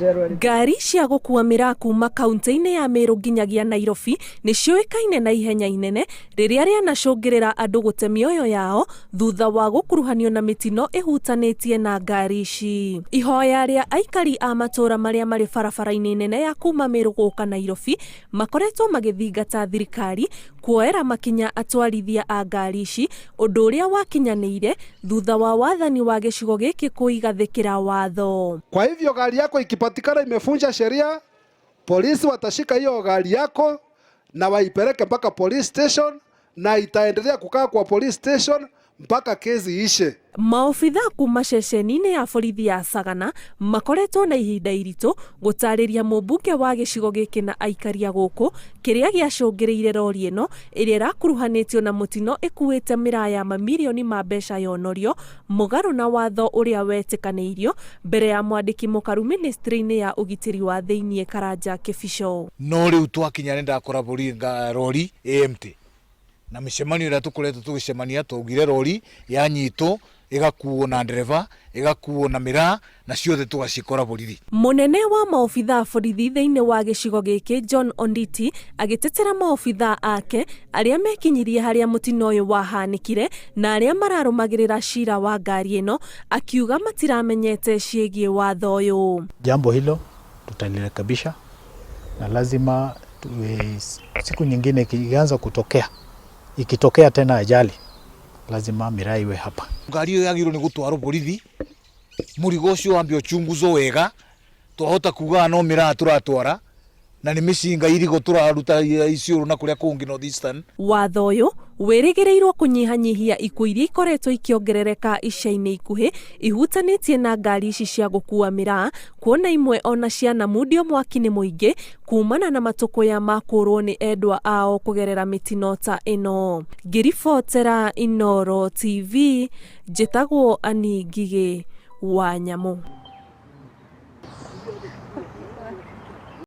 Ngari cia gukua Miraa kuma kaunti-ini ya Meru nginyagia Nairobi ni cioikaine na ihenya inene riria rianacungirira andu gute mioyo yao thutha wa gukuruhanio na mitino ihutanitie na ngari ici. Ihoya ria aikari a matura maria mari barabara-ini nene ya kuma Meru guka Nairobi makoretwo magithingata thirikari kuoera makinya atwarithia a ngari ici undu uria wakinyaniire thutha wa wathani wa gicigo giki kuigathikira watho. Kwa hivyo gari yako ikipatikana imefunja sheria, polisi watashika hiyo gari yako na waipeleke mpaka police station na itaendelea kukaa kwa police station mpaka kesi ishe. Maabitha kuma shesheni-ini ya borithi ya Sagana makoretwo na ihinda iritu gutariria mubunge wa gicigo giki na aikaria guku kiria giacungiriire rori ino iria irakuruhanitio na mutino ikuite Miraa ya mamirioni ma mbeca yonorio mugaru na watho uria wetikaniirio mbere ya mwandiki mukaru ministry-ini ya ugitiri wa thiini Karanja Kibisho. No riu twakinya nenda kuraburinga rori empty na micemanio ira tukoretwo tugicemania tugire rori ya nyito igakuo na ndereba igakuo na Miraa na ciothe tugacikora borithi. Munene wa maabitha borithi thiini wa gicigo giki John Onditi agitetera maabitha ake aria mekinyirie haria mutino uyu wahanikire na aria mararumagirira cira wa ngari ino akiuga matiramenyete ciigie watho uyu. Jambo hilo tutalirekebisha na lazima siku nyingine ikianza kutokea, ikitokea tena ajali, lazima Miraa iwe hapa. Ngari iyo yagirwo ni gutwarwo borithi, murigo ucio wambe uchunguzo wega, twahota kuga no Miraa turatwara na ni micinga irigo turaruta icio na kuria kungi North Eastern. Watho uyu wirigirirwo kunyihanyihia ikuũ iria ikoretwo ikiongerereka ica-ini ikuhi ihutanitie na ngari ici cia gukua Miraa, kuona imwe ona ciana mundio mwaki-ini muingi kumana na matukuya makurwo ni endwa ao kugerera mitino ta ino. Ngiribotera Inooro TV, njitagwo Ani Ngigi wa Nyamu.